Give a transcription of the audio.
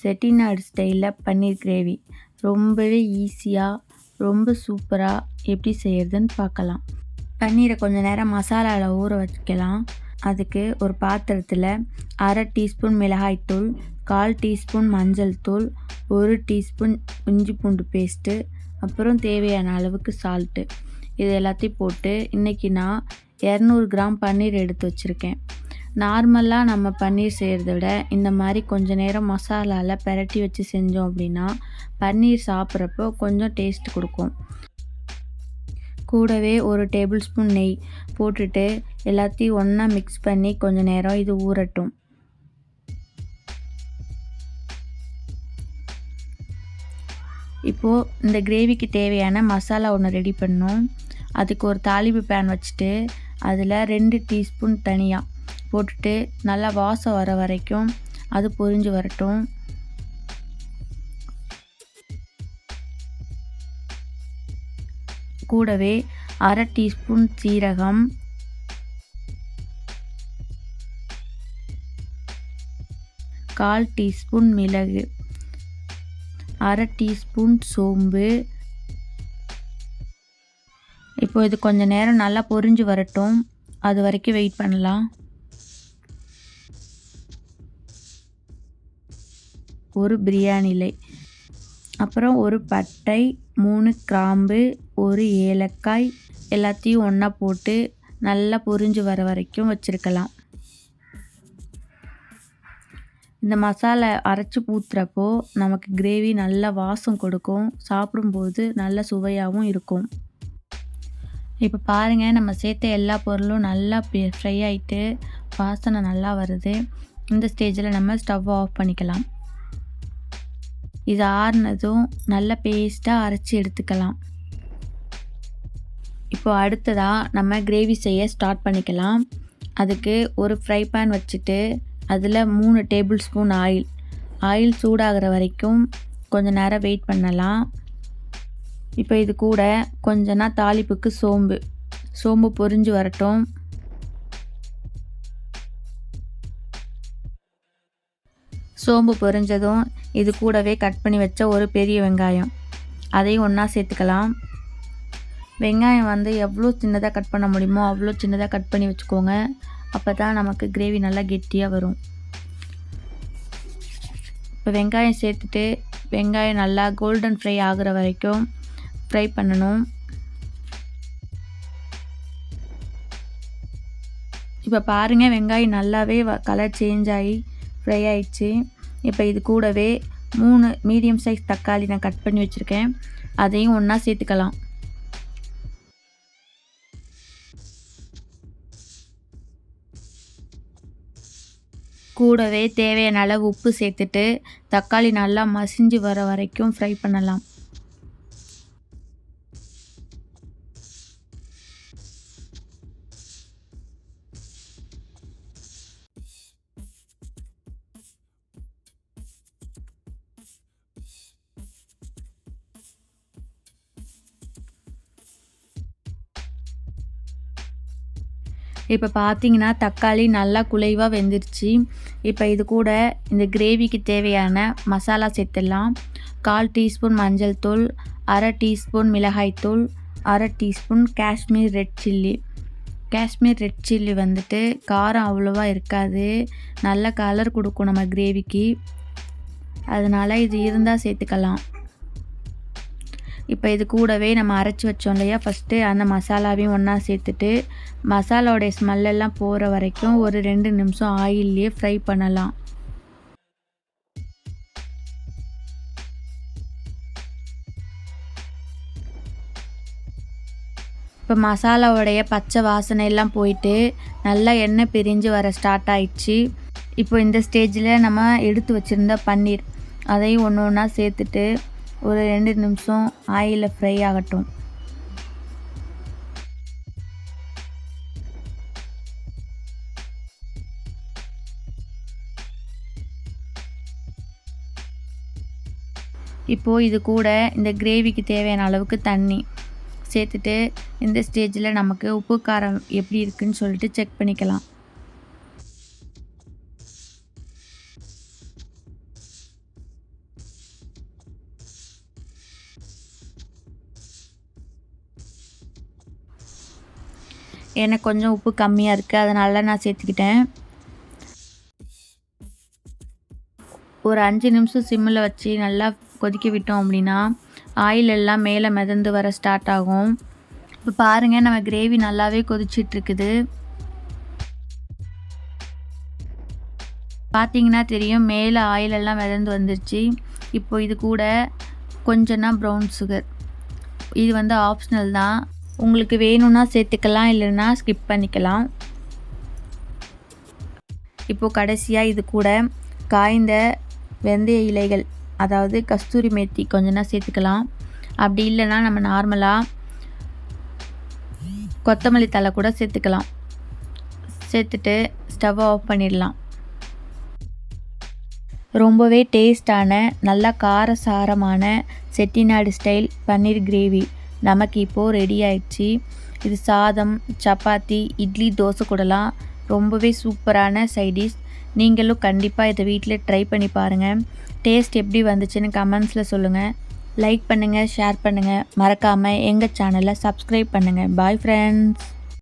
செட்டிநாடு ஸ்டைலில் பன்னீர் கிரேவி ரொம்பவே ஈஸியாக ரொம்ப சூப்பராக எப்படி செய்கிறதுன்னு பார்க்கலாம். பன்னீரை கொஞ்சம் நேரம் மசாலாவில் ஊற வச்சுக்கலாம். அதுக்கு ஒரு பாத்திரத்தில் 1/2 டீஸ்பூன் மிளகாய்த்தூள், 1/4 டீஸ்பூன் மஞ்சள் தூள், 1 டீஸ்பூன் இஞ்சி பூண்டு பேஸ்ட்டு, அப்புறம் தேவையான அளவுக்கு சால்ட்டு, இது எல்லாத்தையும் போட்டு இன்றைக்கி நான் 200 கிராம் பன்னீர் எடுத்து வச்சுருக்கேன். நார்மலாக நம்ம பன்னீர் செய்கிறத விட இந்த மாதிரி கொஞ்சம் நேரம் மசாலாவில் பிரட்டி வச்சு செஞ்சோம் அப்படின்னா பன்னீர் சாப்பிட்றப்போ கொஞ்சம் டேஸ்ட் கொடுக்கும். கூடவே 1 டேபிள் ஸ்பூன் நெய் போட்டுட்டு எல்லாத்தையும் ஒன்றா மிக்ஸ் பண்ணி கொஞ்சம் நேரம் இது ஊறட்டும். இப்போது இந்த கிரேவிக்கு தேவையான மசாலா ஒன்று ரெடி பண்ணணும். அதுக்கு ஒரு தாளிப்பு பேன் வச்சுட்டு அதில் 2 டீஸ்பூன் தனியா போட்டுட்டு நல்லா வாசம் வர வரைக்கும் அது பொரிஞ்சு வரட்டும். கூடவே 1/2 டீஸ்பூன் சீரகம், 1/4 டீஸ்பூன் மிளகு, 1/2 டீஸ்பூன் சோம்பு. இப்போ இது கொஞ்சம் நேரம் நல்லா பொரிஞ்சு வரட்டும், அது வரைக்கும் வெயிட் பண்ணலாம். ஒரு பிரியாணி இலை, அப்புறம் ஒரு பட்டை, 3 கிராம்பு, ஒரு ஏலக்காய் எல்லாத்தையும் ஒன்றா போட்டு நல்லா பொரிஞ்சு வர வரைக்கும் வச்சுருக்கலாம். இந்த மசாலா அரைச்சி ஊற்றுறப்போ நமக்கு கிரேவி நல்லா வாசம் கொடுக்கும், சாப்பிடும்போது நல்ல சுவையாகவும் இருக்கும். இப்போ பாருங்கள், நம்ம சேர்த்த எல்லா பொருளும் நல்லா ஃப்ரை ஆகிட்டு வாசனை நல்லா வருது. இந்த ஸ்டேஜில் நம்ம ஸ்டவ் ஆஃப் பண்ணிக்கலாம். இது ஆறுனதும் நல்ல பேஸ்ட்டாக அரைச்சி எடுத்துக்கலாம். இப்போ அடுத்ததாக நம்ம கிரேவி செய்ய ஸ்டார்ட் பண்ணிக்கலாம். அதுக்கு ஒரு ஃப்ரை பேன் வச்சுட்டு அதில் 3 டேபிள் ஸ்பூன் ஆயில் சூடாகிற வரைக்கும் கொஞ்சம் நேரம் வெயிட் பண்ணலாம். இப்போ இது கூட கொஞ்சம் தாளிப்புக்கு சோம்பு பொரிஞ்சு வரட்டும். சோம்பு பொரிஞ்சதும் இது கூடவே கட் பண்ணி வச்ச ஒரு பெரிய வெங்காயம் அதையும் ஒன்றா சேர்த்துக்கலாம். வெங்காயம் எவ்வளோ சின்னதாக கட் பண்ண முடியுமோ அவ்வளோ சின்னதாக கட் பண்ணி வச்சுக்கோங்க. அப்போ தான் நமக்கு கிரேவி நல்லா கெட்டியாக வரும். இப்போ வெங்காயம் சேர்த்துட்டு வெங்காயம் நல்லா கோல்டன் ஃப்ரை ஆகிற வரைக்கும் ஃப்ரை பண்ணணும். இப்போ பாருங்கள், வெங்காயம் நல்லாவே கலர் சேஞ்ச் ஆகி ஃப்ரை ஆயிடுச்சு. இப்போ இது கூடவே 3 மீடியம் சைஸ் தக்காளி நான் கட் பண்ணி வச்சுருக்கேன், அதையும் ஒன்றா சேர்த்துக்கலாம். கூடவே தேவையான அளவு உப்பு சேர்த்துட்டு தக்காளி நல்லா மசிஞ்சு வர வரைக்கும் ஃப்ரை பண்ணலாம். இப்போ பார்த்தீங்கன்னா தக்காளி நல்லா குழைவாக வெந்துருச்சு. இப்போ இது கூட இந்த கிரேவிக்கு தேவையான மசாலா சேர்த்துடலாம். 1/4 டீஸ்பூன் மஞ்சள் தூள், 1/2 டீஸ்பூன் மிளகாய்த்தூள், 1/2 teaspoon Kashmir red chilli. Kashmir red chilli காரம் அவ்வளோவா இருக்காது, நல்ல கலர் கொடுக்கும் நம்ம கிரேவிக்கு, அதனால் இது இருந்தால் சேர்த்துக்கலாம். இப்போ இது கூடவே நம்ம அரைச்சி வச்சோம் இல்லையா, ஃபஸ்ட்டு அந்த மசாலாவையும் ஒன்றா சேர்த்துட்டு மசாலாவோடைய ஸ்மெல்லெல்லாம் போகிற வரைக்கும் ஒரு 2 நிமிஷம் ஆயில்லையே ஃப்ரை பண்ணலாம். இப்போ மசாலாவோடைய பச்சை வாசனை எல்லாம் போயிட்டு நல்லா எண்ணெய் பிரிஞ்சு வர ஸ்டார்ட் ஆயிடுச்சு. இப்போ இந்த ஸ்டேஜில் நம்ம எடுத்து வச்சுருந்த பன்னீர் அதையும் ஒன்று ஒன்றா சேர்த்துட்டு ஒரு 2 நிமிஷம் ஆயிலில் ஃப்ரை ஆகட்டும். இப்போது இது கூட இந்த கிரேவிக்கு தேவையான அளவுக்கு தண்ணி சேர்த்துட்டு இந்த ஸ்டேஜில் நமக்கு உப்பு காரம் எப்படி இருக்குன்னு சொல்லிட்டு செக் பண்ணிக்கலாம். எனக்கு கொஞ்சம் உப்பு கம்மியாக இருக்குது, அதனால நான் சேர்த்துக்கிட்டேன். ஒரு 5 நிமிஷம் சிம்மில் வச்சு நல்லா கொதிக்க விட்டோம் அப்படின்னா ஆயில் எல்லாம் மேலே மிதந்து வர ஸ்டார்ட் ஆகும். இப்போ பாருங்கள், நம்ம கிரேவி நல்லாவே கொதிச்சிட்ருக்குது. பார்த்தீங்கன்னா தெரியும், மேலே ஆயில் எல்லாம் மிதந்து வந்துருச்சு. இப்போ இது கூட கொஞ்சம்னா ப்ரௌன் சுகர், இது வந்து ஆப்ஷனல் தான். உங்களுக்கு வேணும்னா சேர்த்துக்கலாம், இல்லைன்னா ஸ்கிப் பண்ணிக்கலாம். இப்போது கடைசியாக இது கூட காய்ந்த வெந்தய இலைகள், அதாவது கஸ்தூரி மேத்தி கொஞ்சம்னா சேர்த்துக்கலாம். அப்படி இல்லைன்னா நம்ம நார்மலாக கொத்தமல்லி தழை கூட சேர்த்துக்கலாம். சேர்த்துட்டு ஸ்டவ் ஆஃப் பண்ணிடலாம். ரொம்பவே டேஸ்டான நல்லா காரசாரமான செட்டிநாடு ஸ்டைல் பன்னீர் கிரேவி நமக்கு இப்போது ரெடி ஆயிடுச்சு. இது சாதம், சப்பாத்தி, இட்லி, தோசை கூடலாம் ரொம்பவே சூப்பரான சைடிஷ். நீங்களும் கண்டிப்பாக இதை வீட்டில் ட்ரை பண்ணி பாருங்கள். டேஸ்ட் எப்படி வந்துச்சுன்னு கமெண்ட்ஸில் சொல்லுங்கள். லைக் பண்ணுங்கள், ஷேர் பண்ணுங்கள், மறக்காமல் எங்கள் சேனலை சப்ஸ்கிரைப் பண்ணுங்கள். Bye friends.